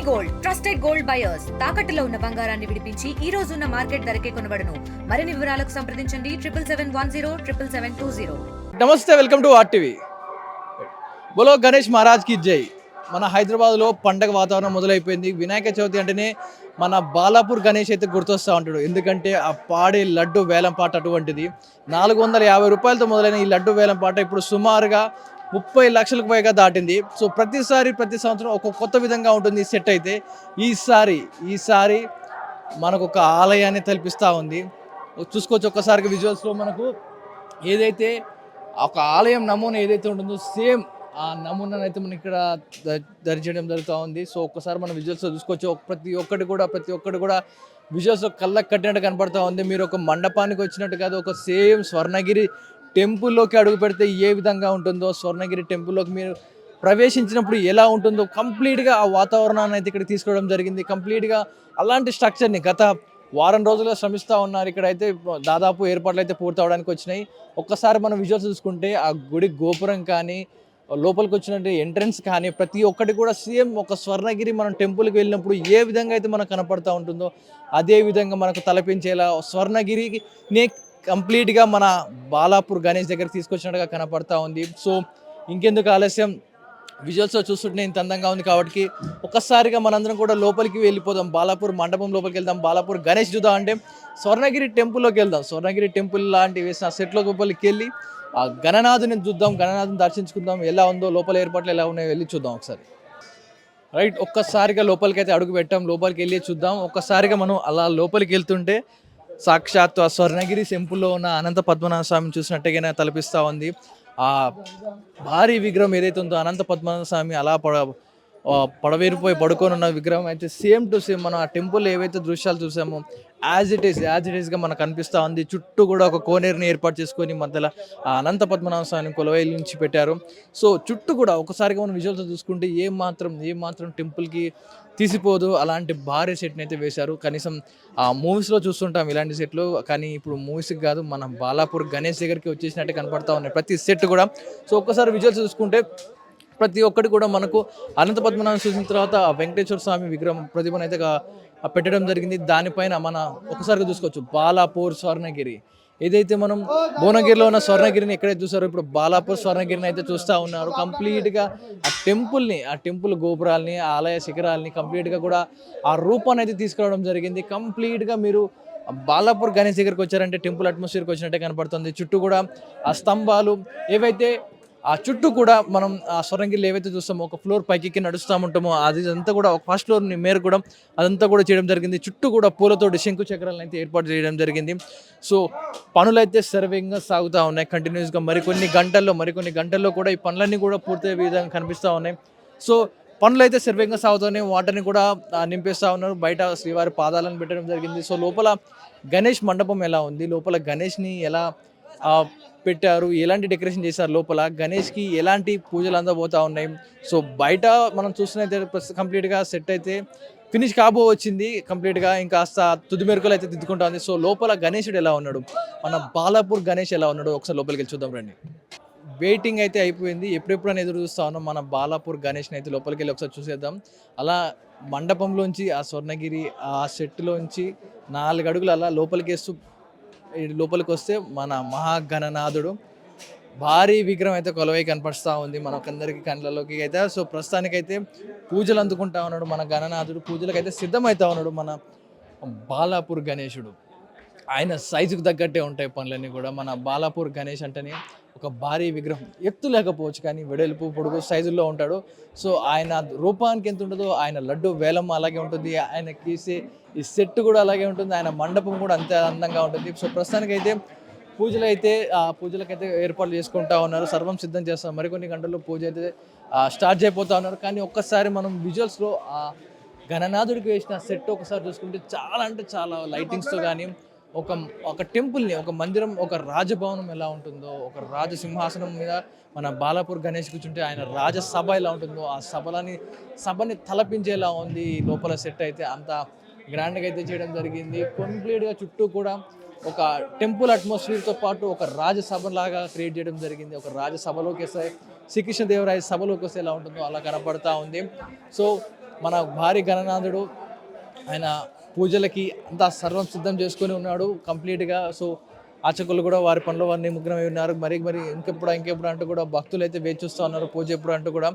Gold trusted gold buyers తాకట్టులో ఉన్న బంగారాన్ని విడిపించి ఈ రోజు ఉన్న మార్కెట్ ధరకే కొనబడును. మరిన్ని వివరాలకు సంప్రదించండి 7771077720. నమస్తే, వెల్కమ్ టు ఆర్టీవీ. బోలో గణేష్ మహారాజ్ కి జై. మన హైదరాబాద్లో పండగ వాతావరణం మొదలైపోయింది. వినాయక చవితి అంటేనే మన బాలాపూర్ గణేష్ అయితే గుర్తొస్తూ ఉంటాడు. ఎందుకంటే ఆ పాడే లడ్డు వేలం పాట అటువంటిది. 450 రూపాయలతో మొదలైన ఈ లడ్డు వేలం పాట ఇప్పుడు సుమారుగా 30 లక్షలకు పైగా దాటింది. సో ప్రతి సంవత్సరం ఒక కొత్త విధంగా ఉంటుంది ఈ సెట్ అయితే. ఈసారి మనకు ఒక ఆలయాన్ని తలపిస్తూ ఉంది. చూసుకోవచ్చు ఒక్కసారిగా విజువల్స్లో మనకు ఏదైతే ఒక ఆలయం నమూనా ఏదైతే ఉంటుందో సేమ్ ఆ నమూనాను అయితే మనం ఇక్కడ ధరించడం జరుగుతూ ఉంది. సో ఒక్కసారి మనం విజువల్స్లో చూసుకోవచ్చు. ప్రతి ఒక్కటి కూడా విజువల్స్లో కళ్ళకు కట్టినట్టు కనపడుతూ ఉంది. మీరు ఒక మండపానికి వచ్చినట్టు కాదు, ఒక సేమ్ స్వర్ణగిరి టెంపుల్లోకి అడుగు పెడితే ఏ విధంగా ఉంటుందో, స్వర్ణగిరి టెంపుల్లోకి మీరు ప్రవేశించినప్పుడు ఎలా ఉంటుందో కంప్లీట్గా ఆ వాతావరణాన్ని అయితే ఇక్కడ తీసుకోవడం జరిగింది. కంప్లీట్గా అలాంటి స్ట్రక్చర్ని గత వారం రోజులుగా శ్రమిస్తూ ఉన్నారు. ఇక్కడైతే దాదాపు ఏర్పాట్లు అయితే పూర్తి అవడానికి వచ్చినాయి. ఒక్కసారి మనం విజువల్స్ చూసుకుంటే ఆ గుడి గోపురం కానీ, లోపలికి వచ్చినట్టు ఎంట్రన్స్ కానీ ప్రతి ఒక్కటి కూడా సేమ్ ఒక స్వర్ణగిరి మనం టెంపుల్కి వెళ్ళినప్పుడు ఏ విధంగా అయితే మనకు కనపడుతూ ఉంటుందో అదే విధంగా మనకు తలపించేలా స్వర్ణగిరిని కంప్లీట్గా మన బాలాపూర్ గణేష్ దగ్గర తీసుకొచ్చినట్టుగా కనపడతా ఉంది. సో ఇంకెందుకు ఆలస్యం, విజువల్స్లో చూస్తుంటే ఇంత అందంగా ఉంది కాబట్టి ఒక్కసారిగా మనందరం కూడా లోపలికి వెళ్ళిపోదాం. బాలాపూర్ మండపం లోపలికి వెళ్దాం, బాలాపూర్ గణేష్ చూద్దాం. అంటే స్వర్ణగిరి టెంపుల్లోకి వెళ్దాం. స్వర్ణగిరి టెంపుల్ లాంటి వేసిన సెట్లో లోపలికి వెళ్ళి ఆ గణనాథుని చూద్దాం, గణనాథుని దర్శించుకుందాం. ఎలా ఉందో లోపల ఏర్పాట్లు ఎలా ఉన్నాయో వెళ్ళి చూద్దాం ఒకసారి. రైట్, ఒక్కసారిగా లోపలికి అయితే అడుగు పెట్టాం. లోపలికి వెళ్ళి చూద్దాం. ఒక్కసారిగా మనం అలా లోపలికి వెళ్తుంటే సాక్షాత్ ఆ స్వర్ణగిరి టెంపుల్లో ఉన్న అనంత పద్మనాభ స్వామిని చూసినట్టుగానే తలపిస్తూ ఉంది. ఆ భారీ విగ్రహం ఏదైతే ఉందో అనంత పద్మనాభ స్వామి అలా పడవేరిపోయి పడుకొని ఉన్న విగ్రహం అయితే సేమ్ టు సేమ్ మనం ఆ టెంపుల్లో ఏవైతే దృశ్యాలు చూసామో యాజ్ ఇట్ ఈస్గా మనకు కనిపిస్తూ ఉంది. చుట్టూ కూడా ఒక కోనేరుని ఏర్పాటు చేసుకొని మధ్యలో ఆ అనంత పద్మనాభ స్వామిని కొలవేలు నుంచి పెట్టారు. సో చుట్టూ కూడా ఒకసారిగా మనం విజువల్స్ చూసుకుంటే ఏ మాత్రం టెంపుల్కి తీసిపోదు అలాంటి భారీ సెట్ని అయితే వేశారు. కనీసం ఆ మూవీస్లో చూస్తుంటాం ఇలాంటి సెట్లు, కానీ ఇప్పుడు మూవీస్కి కాదు మన బాలాపూర్ గణేష్ దగ్గరికి వచ్చేసినట్టే కనపడతా ఉన్నాయి ప్రతి సెట్ కూడా. సో ఒక్కసారి విజువల్స్ చూసుకుంటే ప్రతి ఒక్కటి కూడా మనకు అనంత పద్మనాభం చూసిన తర్వాత వెంకటేశ్వర స్వామి విగ్రహం ప్రతిభను అయితే పెట్టడం జరిగింది. దానిపైన మన ఒకసారిగా చూసుకోవచ్చు బాలాపూర్ స్వర్ణగిరి. ఏదైతే మనం భువనగిరిలో ఉన్న స్వర్ణగిరిని ఎక్కడైతే చూసారో ఇప్పుడు బాలాపూర్ స్వర్ణగిరిని అయితే చూస్తూ ఉన్నారు. కంప్లీట్గా ఆ టెంపుల్ గోపురాలని, ఆలయ శిఖరాలని కంప్లీట్గా కూడా ఆ రూపాన్ని అయితే తీసుకురావడం జరిగింది. కంప్లీట్గా మీరు బాలాపూర్ గణేష్ దగ్గరికి వచ్చారంటే టెంపుల్ అట్మాస్ఫియర్కి వచ్చినట్టే కనపడుతుంది. చుట్టూ కూడా ఆ స్తంభాలు ఏవైతే ఆ చుట్టూ కూడా మనం ఆ స్వర్ణగిరిలో ఏవైతే చూస్తామో ఒక ఫ్లోర్ పైకి నడుస్తూ ఉంటామో అదంతా కూడా ఒక ఫస్ట్ ఫ్లోర్ మేర కూడా అదంతా కూడా చేయడం జరిగింది. చుట్టూ కూడా పూలతోటి శంకు చక్రాలను అయితే ఏర్పాటు చేయడం జరిగింది. సో పనులు అయితే సర్వేగంగా సాగుతూ ఉన్నాయి కంటిన్యూస్గా. మరికొన్ని గంటల్లో కూడా ఈ పనులన్నీ కూడా పూర్తయ్యే విధంగా కనిపిస్తూ ఉన్నాయి. సో పనులు అయితే సర్వేగంగా సాగుతున్నాయి. వాటర్ని కూడా నింపేస్తూ ఉన్నారు. బయట శ్రీవారి పాదాలను పెట్టడం జరిగింది. సో లోపల గణేష్ మండపం ఎలా ఉంది, లోపల గణేష్ని ఎలా పెట్టారు, ఎలాంటి డెకరేషన్ చేశారు, లోపల గణేష్కి ఎలాంటి పూజలు అందబోతూ ఉన్నాయి. సో బయట మనం చూస్తున్నైతే కంప్లీట్గా సెట్ అయితే ఫినిష్ వచ్చింది కంప్లీట్గా, ఇంకా తుది మెరుకులు అయితే దిద్దుకుంటా ఉంది. సో లోపల గణేశుడు ఎలా ఉన్నాడు, మన బాలాపూర్ గణేష్ ఎలా ఉన్నాడు ఒకసారి లోపలికి వెళ్ళి చూద్దాం రండి. వెయిటింగ్ అయితే అయిపోయింది, ఎప్పుడెప్పుడని ఎదురు చూస్తా ఉన్నాం. మన బాలాపూర్ గణేష్ని అయితే లోపలికి వెళ్ళి ఒకసారి చూసేద్దాం. అలా మండపంలోంచి ఆ స్వర్ణగిరి ఆ సెట్లోంచి 4 అడుగులు అలా లోపలికి వస్తే మన మహాగణనాథుడు భారీ విగ్రహం అయితే కొలవై కనపడుతూ ఉంది మనకందరికి కళ్ళలోకి అయితే. సో ప్రస్తుతానికైతే పూజలు అందుకుంటా ఉన్నాడు మన గణనాథుడు, పూజలకైతే సిద్ధమవుతా ఉన్నాడు మన బాలాపూర్ గణేశుడు. ఆయన సైజుకు తగ్గట్టే ఉంటాయి పనులన్నీ కూడా. మన బాలాపూర్ గణేష్ అంటేనే ఒక భారీ విగ్రహం, ఎత్తు లేకపోవచ్చు కానీ వెడల్పు పొడుగు సైజుల్లో ఉంటాడు. సో ఆయన రూపానికి ఎంత ఉంటుందో ఆయన లడ్డు వేలం అలాగే ఉంటుంది, ఆయన గీసే ఈ సెట్ కూడా అలాగే ఉంటుంది, ఆయన మండపం కూడా అంతే అందంగా ఉంటుంది. సో ప్రస్తుతానికైతే పూజలకైతే ఏర్పాట్లు చేసుకుంటా ఉన్నారు, సర్వం సిద్ధం చేస్తారు. మరికొన్ని గంటల్లో పూజ అయితే స్టార్ట్ చేయబోతా ఉన్నారు. కానీ ఒక్కసారి మనం విజువల్స్లో ఆ గణనాథుడికి వేసిన సెట్ ఒకసారి చూసుకుంటే చాలా అంటే చాలా లైటింగ్స్తో కానీ ఒక టెంపుల్ని, ఒక మందిరం, ఒక రాజభవనం ఎలా ఉంటుందో, ఒక రాజసింహాసనం మీద మన బాలాపూర్ గణేష్ కూర్చుంటే ఆయన రాజసభ ఎలా ఉంటుందో ఆ సభని తలపించేలా ఉంది లోపల సెట్ అయితే. అంత గ్రాండ్గా అయితే చేయడం జరిగింది. కంప్లీట్గా చుట్టూ కూడా ఒక టెంపుల్ అట్మాస్ఫియర్తో పాటు ఒక రాజసభ లాగా క్రియేట్ చేయడం జరిగింది. ఒక రాజసభలోకి వస్తే శ్రీకృష్ణదేవరాయ సభలోకి వస్తే ఎలా ఉంటుందో అలా కనపడతా ఉంది. సో మన భారీ గణనాథుడు ఆయన పూజలకి అంతా సర్వం సిద్ధం చేసుకొని ఉన్నాడు కంప్లీట్గా. సో అర్చకులు కూడా వారి పనిలో వారు నిమగ్నమై ఉన్నారు. మరి ఇంకెప్పుడు అంటూ కూడా భక్తులు అయితే వేచి చూస్తూ ఉన్నారు పూజ ఎప్పుడు అంటూ కూడా.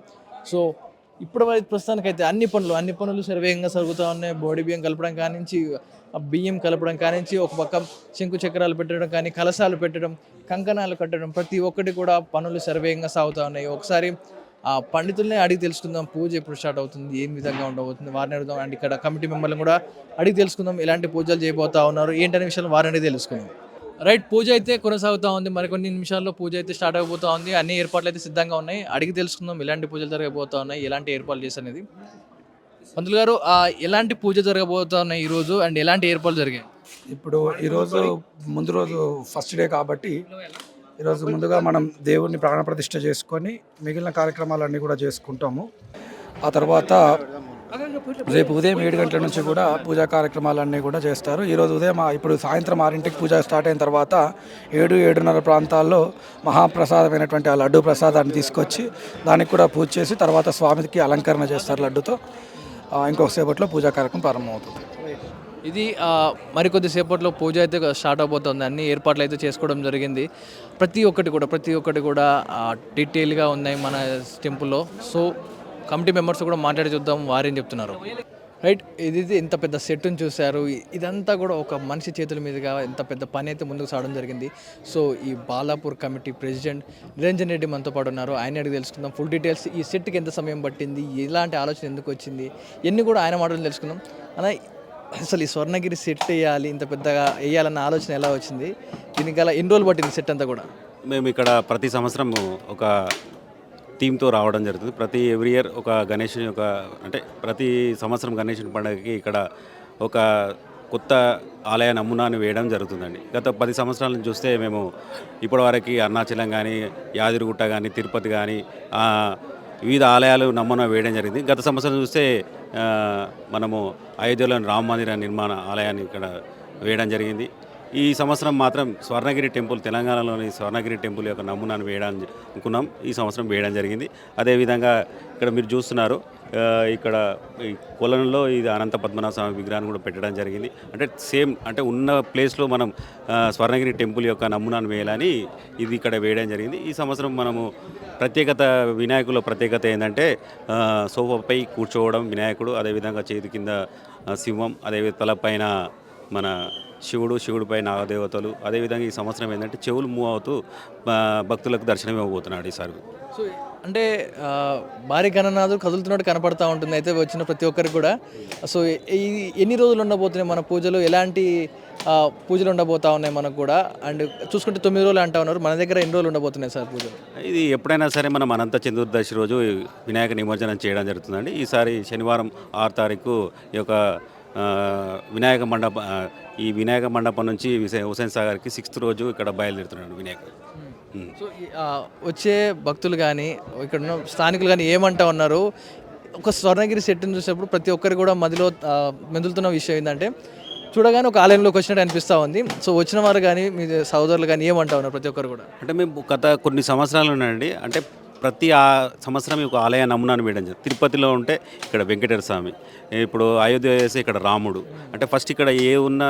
సో ఇప్పుడు ప్రస్తుతానికైతే అన్ని పనులు సర్వేగంగా జరుగుతూ ఉన్నాయి. బోడి బియ్యం కలపడం కానించి, బియ్యం కలపడం కానించి, ఒక పక్క శంకు చక్రాలు పెట్టడం కానీ, కలశాలు పెట్టడం, కంకణాలు కట్టడం, ప్రతి ఒక్కటి కూడా పనులు సర్వేగంగా సాగుతూ ఉన్నాయి. ఒకసారి ఆ పండితుల్ని అడిగి తెలుసుకుందాం పూజ ఎప్పుడు స్టార్ట్ అవుతుంది, ఏం విధంగా ఉండబోతుంది వారిని అడుగుదాం. అండ్ ఇక్కడ కమిటీ మెంబర్లను కూడా అడిగి తెలుసుకుందాం ఎలాంటి పూజలు చేయబోతా ఉన్నారు ఏంటనే విషయాలు వారిని తెలుసుకుందాం. రైట్, పూజ అయితే కొనసాగుతూ ఉంది. మరికొన్ని నిమిషాల్లో పూజ అయితే స్టార్ట్ అయిపోతూ ఉంది. అన్ని ఏర్పాట్లు అయితే సిద్ధంగా ఉన్నాయి. అడిగి తెలుసుకుందాం ఎలాంటి పూజలు జరగబోతా ఉన్నాయి, ఎలాంటి ఏర్పాట్లు చేశారు. పంతులు గారు, ఎలాంటి పూజ జరగబోతా ఉన్నాయి ఈరోజు అండ్ ఎలాంటి ఏర్పాట్లు జరిగాయి? ఇప్పుడు ఈరోజు ముందు రోజు ఫస్ట్ డే కాబట్టి ఈరోజు ముందుగా మనం దేవుడిని ప్రాణప్రతిష్ఠ చేసుకొని మిగిలిన కార్యక్రమాలన్నీ కూడా చేసుకుంటాము. ఆ తర్వాత రేపు ఉదయం 7 గంటల నుంచి కూడా పూజా కార్యక్రమాలన్నీ కూడా చేస్తారు. ఈరోజు ఉదయం ఇప్పుడు సాయంత్రం 6ంటికి పూజ స్టార్ట్ అయిన తర్వాత 7-7:30 ప్రాంతాల్లో మహాప్రసాదమైనటువంటి ఆ లడ్డు ప్రసాదాన్ని తీసుకొచ్చి దానికి కూడా పూజ చేసి తర్వాత స్వామికి అలంకరణ చేస్తారు లడ్డుతో. ఇంకొక సేపట్లో పూజా కార్యక్రమం ప్రారంభమవుతుంది. ఇది మరికొద్ది సేపట్లో పూజ అయితే స్టార్ట్ అవబోతుంది. అన్ని ఏర్పాట్లు అయితే చేసుకోవడం జరిగింది. ప్రతి ఒక్కటి కూడా డీటెయిల్గా ఉన్నాయి మన టెంపుల్లో. సో కమిటీ మెంబర్స్ కూడా మాట్లాడి చూద్దాం వారేం చెప్తున్నారు. రైట్, ఇది ఇంత పెద్ద సెట్ని చూశారు. ఇదంతా కూడా ఒక మనిషి చేతుల మీదుగా ఇంత పెద్ద పని అయితే ముందుకు సాగడం జరిగింది. సో ఈ బాలాపూర్ కమిటీ ప్రెసిడెంట్ నిరంజన్ రెడ్డి మనతో పాటు ఉన్నారు. ఆయన అడిగి తెలుసుకుందాం ఫుల్ డీటెయిల్స్. ఈ సెట్కి ఎంత సమయం పట్టింది, ఎలాంటి ఆలోచన ఎందుకు వచ్చింది, ఇవన్నీ కూడా ఆయన మాటలు తెలుసుకుందాం. అలా అసలు ఈ స్వర్ణగిరి సెట్ వేయాలి, ఇంత పెద్దగా వేయాలన్న ఆలోచన ఎలా వచ్చింది, దీనికి గల ఎన్ని రోజులు పట్టింది సెట్ అంతా కూడా? మేము ఇక్కడ ప్రతి సంవత్సరం ఒక థీమ్తో రావడం జరుగుతుంది. ఎవ్రీ ఇయర్ ఒక గణేషుని అంటే ప్రతి సంవత్సరం గణేషుని పండుగకి ఇక్కడ ఒక కొత్త ఆలయ నమూనాను వేయడం జరుగుతుందండి. గత 10 సంవత్సరాల నుంచి చూస్తే మేము ఇప్పటివరకు అరుణాచలం కానీ, యాదగిరిగుట్ట కానీ, తిరుపతి కానీ వివిధ ఆలయాలు నమూనా వేయడం జరిగింది. గత సంవత్సరం చూస్తే మనము అయోధ్యలోని రామ మందిర నిర్మాణ ఆలయాన్ని ఇక్కడ వేయడం జరిగింది. ఈ సంవత్సరం మాత్రం స్వర్ణగిరి టెంపుల్, తెలంగాణలోని స్వర్ణగిరి టెంపుల్ యొక్క నమూనాను వేయడానికి అనుకున్నాం. ఈ సంవత్సరం వేయడం జరిగింది. అదేవిధంగా ఇక్కడ మీరు చూస్తున్నారు, ఇక్కడ ఈ కొలంలో ఇది అనంత పద్మనాభ స్వామి విగ్రహాన్ని కూడా పెట్టడం జరిగింది. అంటే సేమ్ అంటే ఉన్న ప్లేస్లో మనం స్వర్ణగిరి టెంపుల్ యొక్క నమూనాను వేయాలని ఇది ఇక్కడ వేయడం జరిగింది. ఈ సంవత్సరం మనము వినాయకుల ప్రత్యేకత ఏంటంటే సోఫాపై కూర్చోవడం వినాయకుడు, అదేవిధంగా చేతి కింద సింహం, అదేవిధంగా తలపైన మన శివుడిపై నాగదేవతలు. అదేవిధంగా ఈ సంవత్సరం ఏంటంటే చెవులు మూవ్ అవుతూ భక్తులకు దర్శనం ఇవ్వబోతున్నాడు ఈసారి. సో అంటే భారీ గణనాథుడు కదులుతున్నట్టు కనపడతా ఉంటుంది అయితే వచ్చిన ప్రతి ఒక్కరికి కూడా. సో ఎన్ని రోజులు ఉండబోతున్నాయి మన పూజలు, ఎలాంటి పూజలు ఉండబోతా ఉన్నాయి మనకు కూడా? అండ్ చూసుకుంటే 9 రోజులు అంటా ఉన్నారు, మన దగ్గర ఎన్ని రోజులు ఉండబోతున్నాయి సార్ పూజలు? ఇది ఎప్పుడైనా సరే మనం అనంత చతుర్దశి రోజు వినాయక నిమజ్జనం చేయడం జరుగుతుందండి. ఈసారి శనివారం 6 తారీఖు ఈ యొక్క ఈ వినాయక మండపం నుంచి హుసేన్ సాగర్కి 6th రోజు ఇక్కడ బయలుదేరుతున్నాడు వినాయకుడు. సో వచ్చే భక్తులు కానీ ఇక్కడ ఉన్న స్థానికులు కానీ ఏమంటా ఉన్నారు, ఒక స్వర్ణగిరి సెట్ని చూసినప్పుడు ప్రతి ఒక్కరు కూడా మదిలో మెదులుతున్న విషయం ఏంటంటే చూడగానే ఒక ఆలయంలోకి వచ్చినట్టు అనిపిస్తూ ఉంది. సో వచ్చిన వారు కానీ మీ సోదరులు కానీ ఏమంటా ఉన్నారు ప్రతి ఒక్కరు కూడా? అంటే మేము గత కొన్ని సంవత్సరాలు ఉన్నాయండి, అంటే ప్రతి సంవత్సరం ఒక ఆలయ నమూనాను వేయడం జరుగుతుంది. తిరుపతిలో ఉంటే ఇక్కడ వెంకటేశ్వర స్వామి, ఇప్పుడు అయోధ్య చేస్తే ఇక్కడ రాముడు. అంటే ఫస్ట్ ఇక్కడ ఉన్న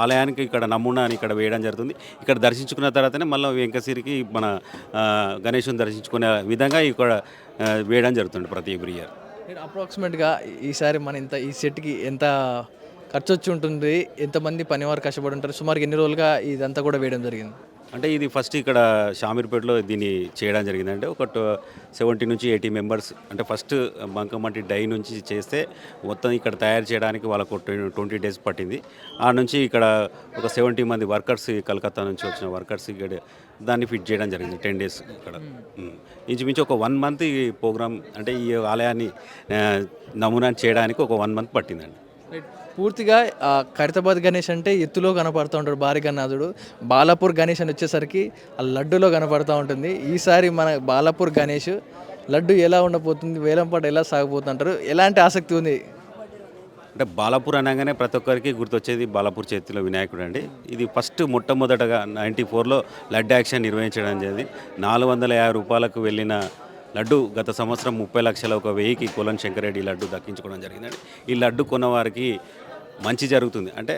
ఆలయానికి ఇక్కడ నమూనాని ఇక్కడ వేయడం జరుగుతుంది. ఇక్కడ దర్శించుకున్న తర్వాతనే మళ్ళీ వెంకటగిరికి మన గణేశుని దర్శించుకునే విధంగా ఇక్కడ వేయడం జరుగుతుంది ప్రతి ఎవ్రీ ఇయర్. అప్రాక్సిమేట్గా ఈసారి మన ఈ సెట్కి ఎంత ఖర్చు వచ్చి ఉంటుంది, ఎంతమంది పనివారు కష్టపడి ఉంటారు, సుమారు ఎన్ని రోజులుగా ఇదంతా కూడా వేయడం జరిగింది? అంటే ఇది ఫస్ట్ ఇక్కడ షామీర్పేటలో దీన్ని చేయడం జరిగిందంటే ఒక 70 నుంచి 80 మెంబర్స్. అంటే ఫస్ట్ బంకమట్టి డై నుంచి చేస్తే మొత్తం ఇక్కడ తయారు చేయడానికి వాళ్ళకు 20 days పట్టింది. ఆ నుంచి ఇక్కడ ఒక 70 మంది వర్కర్స్, కలకత్తా నుంచి వచ్చిన వర్కర్స్ ఇక్కడ దాన్ని ఫిట్ చేయడం జరిగింది 10 days ఇక్కడ. ఇంచుమించు ఒక 1 month ఈ ప్రోగ్రామ్, అంటే ఈ ఆలయాన్ని నమూనా చేయడానికి ఒక 1 month పట్టిందండి. పూర్తిగా ఖైరతాబాద్ గణేష్ అంటే ఎత్తులో కనపడుతూ ఉంటాడు భారీ గణనాథుడు. బాలాపూర్ గణేష్ అని వచ్చేసరికి ఆ లడ్డులో కనపడుతూ ఉంటుంది. ఈసారి మన బాలాపూర్ గణేష్ లడ్డు ఎలా ఉండబోతుంది, వేలంపాట ఎలా సాగబోతుంటారు, ఎలాంటి ఆసక్తి ఉంది? అంటే బాలాపూర్ అనగానే ప్రతి ఒక్కరికి గుర్తొచ్చేది బాలాపూర్ చేతిలో వినాయకుడు అండి. ఇది మొట్టమొదటగా 94లో లడ్డు యాక్షన్ నిర్వహించడం జరిగింది. 450 రూపాయలకు వెళ్ళిన లడ్డు గత సంవత్సరం 30 లక్షల 1,000కి కోలన్ శంకరెడ్డి లడ్డు దక్కించుకోవడం జరిగిందండి. ఈ లడ్డు కొన్నవారికి మంచి జరుగుతుంది. అంటే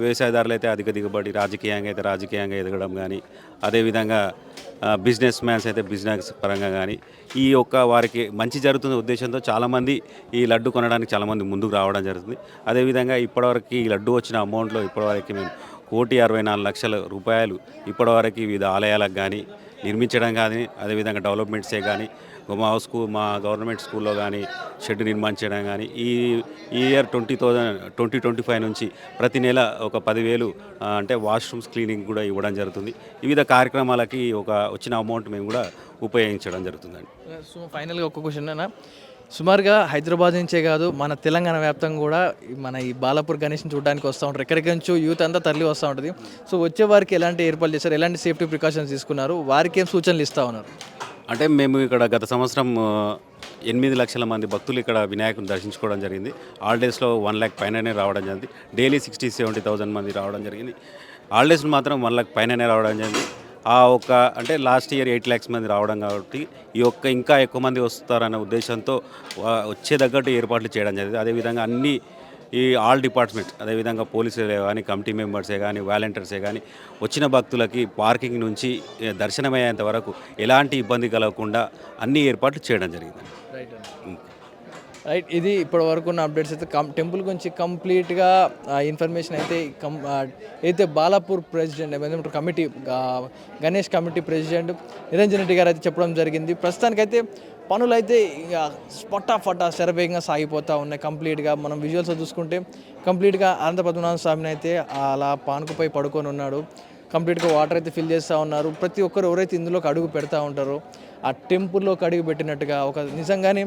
వ్యవసాయదారులు అయితే అధిక దిగుబడి, రాజకీయంగా ఎదగడం కానీ, అదేవిధంగా బిజినెస్ మ్యాన్స్ అయితే బిజినెస్ పరంగా కానీ ఈ యొక్క వారికి మంచి జరుగుతున్న ఉద్దేశంతో చాలామంది ఈ లడ్డు కొనడానికి చాలామంది ముందుకు రావడం జరుగుతుంది. అదేవిధంగా ఇప్పటివరకు ఈ లడ్డు వచ్చిన అమౌంట్లో ఇప్పటివరకు మేము 1,64,00,000 ఇప్పటివరకు వివిధ ఆలయాలకు కానీ నిర్మించడం కానీ, అదేవిధంగా డెవలప్మెంట్సే కానీ, మా గవర్నమెంట్ స్కూల్లో కానీ షెడ్ నిర్మించడం కానీ ఈ ఇయర్ 2025 నుంచి ప్రతి నెల ఒక 10,000 అంటే వాష్రూమ్స్ క్లీనింగ్ కూడా ఇవ్వడం జరుగుతుంది. వివిధ కార్యక్రమాలకి వచ్చిన అమౌంట్ మేము కూడా ఉపయోగించడం జరుగుతుందండి. సో ఫైనల్గా ఒక్క క్వశ్చన్ అన్న, సుమారుగా హైదరాబాద్ నుంచే కాదు మన తెలంగాణ వ్యాప్తంగా కూడా మన ఈ బాలాపూర్ గణేష్ని చూడడానికి వస్తూ ఉంటారు. ఎక్కడికి నుంచో యూత్ అంతా తరలి వస్తూ ఉంటుంది. సో వచ్చే వారికి ఎలాంటి ఏర్పాట్లు చేశారు, ఎలాంటి సేఫ్టీ ప్రికాషన్స్ తీసుకున్నారు, వారికి ఏం సూచనలు ఇస్తూ ఉన్నారు? అంటే మేము ఇక్కడ గత సంవత్సరం 8 లక్షల మంది భక్తులు ఇక్కడ వినాయకుని దర్శించుకోవడం జరిగింది. హాలిడేస్లో 1 lakh పైననే రావడం జరిగింది. డైలీ 60,000-70,000 మంది రావడం జరిగింది. హాలిడేస్లో మాత్రం 1 lakh పైననే రావడం జరిగింది. అంటే లాస్ట్ ఇయర్ 8 lakhs మంది రావడం కాబట్టి ఇంకా ఎక్కువ మంది వస్తారన్న ఉద్దేశంతో వచ్చే తగ్గట్టు ఏర్పాట్లు చేయడం జరిగింది. అదేవిధంగా ఆల్ డిపార్ట్మెంట్, అదేవిధంగా పోలీసులే కానీ, కమిటీ మెంబర్సే కానీ, వాలంటీర్సే కానీ వచ్చిన భక్తులకి పార్కింగ్ నుంచి దర్శనమయ్యేంత వరకు ఎలాంటి ఇబ్బంది కలగకుండా అన్ని ఏర్పాట్లు చేయడం జరిగింది. రైట్, ఇది ఇప్పటి వరకు ఉన్న అప్డేట్స్ అయితే టెంపుల్ గురించి కంప్లీట్గా ఇన్ఫర్మేషన్ అయితే Balapur president committee Ganesh committee president Niranjan Reddy గారు అయితే చెప్పడం జరిగింది. ప్రస్తుతానికైతే పనులు అయితే ఇక ఫటా శరవేగంగా సాగిపోతూ ఉన్నాయి. కంప్లీట్గా మనం విజువల్స్ చూసుకుంటే కంప్లీట్గా అనంత పద్మనాభ స్వామిని అయితే అలా పానుకుపై పడుకొని ఉన్నాడు. కంప్లీట్గా వాటర్ అయితే ఫిల్ చేస్తూ ఉన్నారు. ప్రతి ఒక్కరు ఎవరైతే ఇందులోకి అడుగు పెడతా ఉంటారో ఆ టెంపుల్లోకి అడుగు పెట్టినట్టుగా నిజంగానే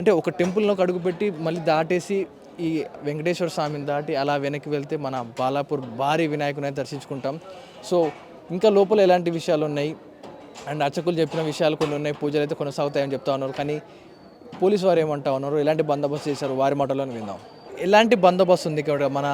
అంటే ఒక టెంపుల్లోకి అడుగుపెట్టి మళ్ళీ దాటేసి ఈ వెంకటేశ్వర స్వామిని దాటి అలా వెనక్కి వెళ్తే మన బాలాపూర్ భారీ వినాయకుని దర్శించుకుంటాం. సో ఇంకా లోపల ఎలాంటి విషయాలు ఉన్నాయి అండ్ అర్చకులు చెప్పిన విషయాలు కొన్ని ఉన్నాయి, పూజలు అయితే కొనసాగుతాయని చెప్తా ఉన్నారు. కానీ పోలీసు వారు ఏమంటా ఉన్నారు, ఎలాంటి బందోబస్తు చేశారు, వారి మాటలోనే విందాం. ఎలాంటి బందోబస్తు ఉంది ఇక్కడ మన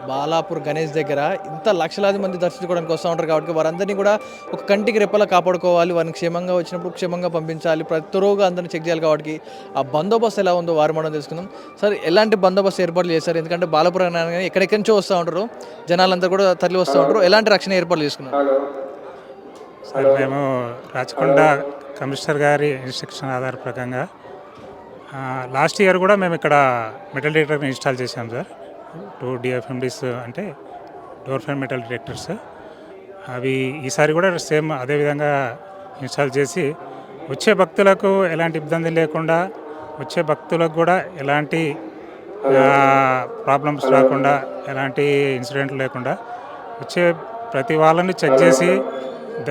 బాలాపూర్ గణేష్ దగ్గర? ఇంత లక్షలాది మంది దర్శించుకోవడానికి వస్తూ ఉంటారు కాబట్టి వారందరినీ కూడా ఒక కంటికి రెప్పలా కాపాడుకోవాలి, వారిని క్షేమంగా వచ్చినప్పుడు క్షేమంగా పంపించాలి, ప్రతి రోజు అందరినీ చెక్ చేయాలి. కాబట్టి ఆ బందోబస్తు ఎలా ఉందో వారి మనం తెలుసుకుందాం. సార్, ఎలాంటి బందోబస్తు ఏర్పాట్లు చేశారు? ఎందుకంటే బాలాపూర్ అనగానే ఎక్కడెక్కడి నుంచో వస్తూ ఉంటారు, జనాలంతా కూడా తరలి వస్తూ ఉంటారు. ఎలాంటి రక్షణ ఏర్పాట్లు చేసుకున్నారు? సార్, మేము రాచకొండ కమిషనర్ గారి ఇన్స్ట్రక్షన్ ఆధార ప్రకారంగా లాస్ట్ ఇయర్ కూడా మేము ఇక్కడ మెటల్ డిటెక్టర్ని ఇన్స్టాల్ చేసాం సార్. 2 DFMDs అంటే డోర్ ఫ్రేమ్ మెటల్ డిటెక్టర్స్. అవి ఈసారి కూడా సేమ్ అదేవిధంగా ఇన్స్టాల్ చేసి వచ్చే భక్తులకు ఎలాంటి ఇబ్బంది లేకుండా, వచ్చే భక్తులకు కూడా ఎలాంటి ప్రాబ్లమ్స్ రాకుండా, ఎలాంటి ఇన్సిడెంట్లు లేకుండా వచ్చే ప్రతి వాళ్ళని చెక్ చేసి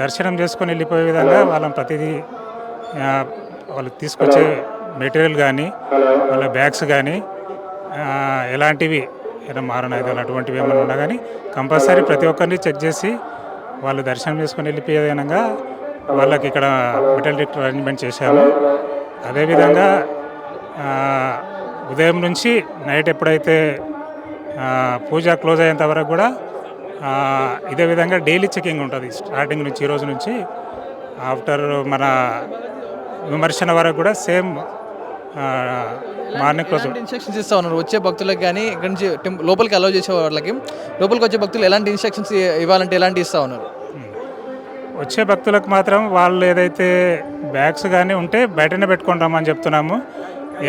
దర్శనం చేసుకొని వెళ్ళిపోయే విధంగా వాళ్ళని ప్రతిదీ వాళ్ళు తీసుకొచ్చే మెటీరియల్ కానీ, వాళ్ళ బ్యాగ్స్ కానీ, ఎలాంటివి ఏదైనా మారణాయుధాలు అటువంటివి ఏమైనా ఉన్నా కానీ కంపల్సరీ ప్రతి ఒక్కరిని చెక్ చేసి వాళ్ళు దర్శనం చేసుకొని వెళ్ళిపోయే విధంగా వాళ్ళకి ఇక్కడ మెటల్ డిటెక్టర్ అరేంజ్మెంట్ చేశాము. అదేవిధంగా ఉదయం నుంచి నైట్ ఎప్పుడైతే పూజ క్లోజ్ అయ్యేంత వరకు కూడా ఇదే విధంగా డైలీ చెకింగ్ ఉంటుంది. స్టార్టింగ్ నుంచి, ఈ రోజు నుంచి ఆఫ్టర్ మన విమర్శన వరకు కూడా సేమ్ మార్నింగ్ కోసం ఇన్స్ట్రక్షన్స్ ఇస్తూ ఉన్నారు వచ్చే భక్తులకు. కానీ ఇక్కడ నుంచి లోపలికి అలౌ చేసే వాళ్ళకి, లోపలికి వచ్చే భక్తులు ఎలాంటి ఇన్స్ట్రక్షన్స్ ఇవ్వాలంటే ఎలాంటి ఇస్తూ ఉన్నారు? వచ్చే భక్తులకు మాత్రం వాళ్ళు ఏదైతే బ్యాగ్స్ కానీ ఉంటే బయటనే పెట్టుకొని రమ్మని చెప్తున్నాము.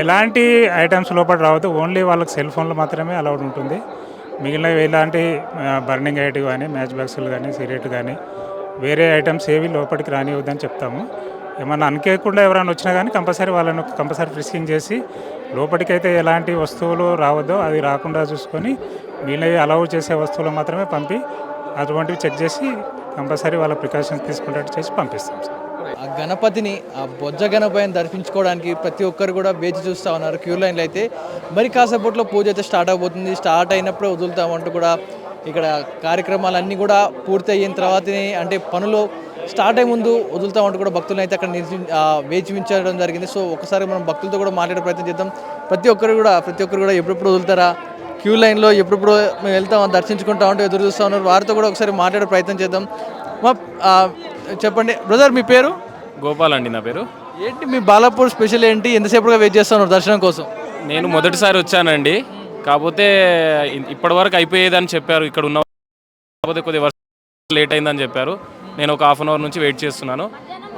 ఎలాంటి ఐటమ్స్ లోపల రావద్దు, ఓన్లీ వాళ్ళకి సెల్ ఫోన్లు మాత్రమే అలౌడ్ ఉంటుంది. మిగిలినవి ఎలాంటి బర్నింగ్ ఐటమ్ కానీ, మ్యాచ్ బాక్సులు కానీ, సిగరెట్ కానీ, వేరే ఐటమ్స్ ఏవి లోపలికి రానివద్దని చెప్తాము. ఏమన్నా అనుకోకుండా ఎవరైనా వచ్చినా కానీ వాళ్ళను కంపల్సరీ ఫ్రిస్కింగ్ చేసి లోపలికైతే ఎలాంటి వస్తువులు రావద్దో అది రాకుండా చూసుకొని వీళ్ళవి అలౌ చేసే వస్తువులు మాత్రమే పంపి అటువంటివి చెక్ చేసి కంపల్సరీ వాళ్ళ ప్రికాషన్స్ తీసుకునేట్టు చేసి పంపిస్తాం సార్. ఆ గణపతిని, ఆ బొజ్జ గణపతిని దర్శించుకోవడానికి ప్రతి ఒక్కరు కూడా వేచి చూస్తూ ఉన్నారు క్యూ లైన్లో. అయితే మరి కాసేపట్లో పూజ అయితే స్టార్ట్ అవబోతుంది. స్టార్ట్ అయినప్పుడే వదులుతామంటూ కూడా ఇక్కడ కార్యక్రమాలన్నీ కూడా పూర్తి అయిన తర్వాతనే, అంటే పనులు స్టార్ట్ అయ్యే ముందు వదులుతామంటూ కూడా భక్తులను అయితే అక్కడ వేచి ఉంచడం జరిగింది. సో ఒకసారి మనం భక్తులతో కూడా మాట్లాడే ప్రయత్నం చేద్దాం. ప్రతి ఒక్కరు కూడా ఎప్పుడెప్పుడు వదులుతారా, క్యూ లైన్లో ఎప్పుడెప్పుడు మేము వెళ్తాం దర్శించుకుంటాం అంటే ఎదురు చూస్తూ ఉన్నారు. వారితో కూడా ఒకసారి మాట్లాడే ప్రయత్నం చేద్దాం. చెప్పండి బ్రదర్, మీ పేరు? గోపాల్ అండి నా పేరు. ఏంటి మీ బాలాపూర్ స్పెషల్ ఏంటి? ఎంతసేపుగా వెయిట్ చేస్తున్నారు దర్శనం కోసం? నేను మొదటిసారి వచ్చానండి, కాకపోతే ఇప్పటివరకు అయిపోయేదని చెప్పారు ఇక్కడ ఉన్న, కాకపోతే కొద్ది వర్షం లేట్ అయిందని చెప్పారు. నేను ఒక హాఫ్ అన్ అవర్ నుంచి వెయిట్ చేస్తున్నాను.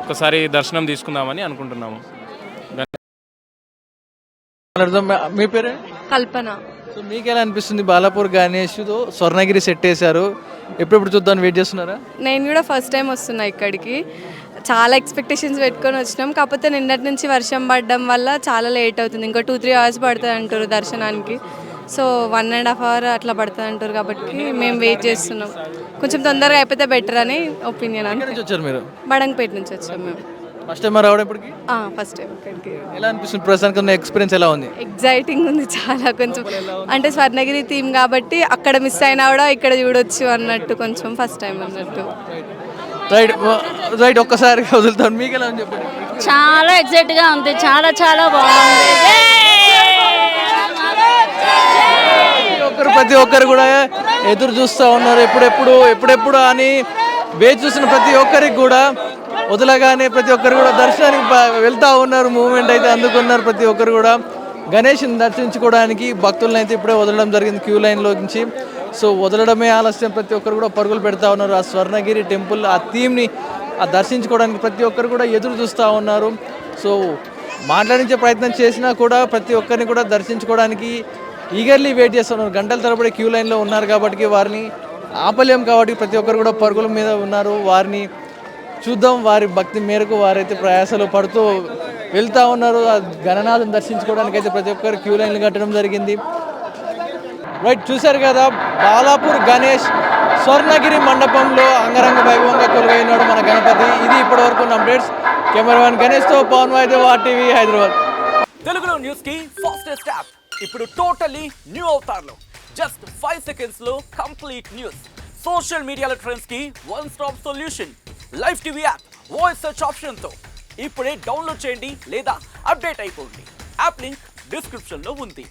ఒకసారి దర్శనం తీసుకుందామని అనుకుంటున్నాము. మీ పేరు? కల్పన. సో మీకు ఎలా అనిపిస్తుంది? బాలాపూర్ గణేష్తో స్వర్ణగిరి సెట్ వేశారు, ఎప్పుడెప్పుడు చూద్దామని వెయిట్ చేస్తున్నారా? నేను కూడా ఫస్ట్ టైం వస్తున్నా ఇక్కడికి. చాలా ఎక్స్పెక్టేషన్స్ పెట్టుకొని వచ్చినాం, కాకపోతే నిన్నటి నుంచి వర్షం పడడం వల్ల చాలా లేట్ అవుతుంది. ఇంకా 2-3 అవర్స్ పడుతుంది అంటారు దర్శనానికి. సో 1.5 అవర్ అట్లా పడుతుంది అంటారు, కాబట్టి మేము వెయిట్ చేస్తున్నాం. కొంచెం తొందరగా అయిపోతే బెటర్ అని ఒపీనియన్. ఎక్కడి నుంచి వచ్చారు మీరు? బడంగపేట నుంచి వచ్చాం మేము. ఫస్ట్ టైం రావడం ఇప్పటికి? ఫస్ట్ టైం ఇక్కడికి. ఎలా అనిపిస్తుంది ప్రస్తుతానికి? ఉన్న ఎక్స్పీరియన్స్ ఎలా ఉంది? ఎగ్జైటింగ్ ఉంది చాలా. కొంచెం అంటే స్వర్ణగిరి థీమ్ కాబట్టి అక్కడ మిస్ అయినా కూడా ఇక్కడ చూడొచ్చు అన్నట్టు, కొంచెం ఫస్ట్ టైం అన్నట్టు. రైట్ ఒక్కసారి వదులుతాను. మీకు ఎలా ఉంది చెప్పండి? చాలా ఎగ్జైట్గా ఉంది, చాలా చాలా బాగుంది. ప్రతి ఒక్కరు కూడా ఎదురు చూస్తూ ఉన్నారు, ఎప్పుడెప్పుడు అని వేచి చూసిన ప్రతి ఒక్కరికి కూడా వదలగానే ప్రతి ఒక్కరు కూడా దర్శనానికి వెళ్తూ ఉన్నారు. మూమెంట్ అయితే అందుకున్నారు ప్రతి ఒక్కరు కూడా. గణేష్ని దర్శించుకోవడానికి భక్తులను అయితే ఇప్పుడే వదలడం జరిగింది క్యూ లైన్లో నుంచి. సో వదలడమే ఆలస్యం, ప్రతి ఒక్కరు కూడా పరుగులు పెడతా ఉన్నారు. ఆ స్వర్ణగిరి టెంపుల్ ఆ థీమ్ని దర్శించుకోవడానికి ప్రతి ఒక్కరు కూడా ఎదురు చూస్తూ ఉన్నారు. సో మాట్లాడించే ప్రయత్నం చేసినా కూడా ప్రతి ఒక్కరిని కూడా దర్శించుకోవడానికి ఈగర్లీ వెయిట్ చేస్తున్నారు. గంటల తరబడి క్యూ లైన్లో ఉన్నారు కాబట్టి వారిని ఆపలేం, కాబట్టి ప్రతి ఒక్కరు కూడా పరుగుల మీద ఉన్నారు. వారిని చూద్దాం, వారి భక్తి మేరకు వారైతే ప్రయాసాలు పడుతూ వెళ్తూ ఉన్నారు. ఆ గణనాథం దర్శించుకోవడానికి అయితే ప్రతి ఒక్కరు క్యూ లైన్లు కట్టడం జరిగింది. రైట్, చూశారు కదా బాలాపూర్ గణేష్ స్వర్ణగిరి మండపంలో అంగరంగ వైభవంగా కొలువైనాడు మన గణపతి. ఇది ఇప్పటివరకు ఉన్న అప్డేట్స్. కెమెరామెన్ గణేష్తో పవన్ వాయిదే, వాటీవీ హైదరాబాద్. తెలుగులో న్యూస్ కి ఫాస్టెస్ట్ యాప్ ఇప్పుడు టోటల్లీ న్యూ అవతార్లో. జస్ట్ 5 సెకండ్స్ లో కంప్లీట్ న్యూస్, సోషల్ మీడియాలో ట్రెండ్స్ కి one stop solution, live TV app, voice search option తో ఇప్పుడే డౌన్లోడ్ చేయండి లేదా అప్డేట్ అయిపోండి. యాప్ లింక్ డిస్క్రిప్షన్ లో ఉంది.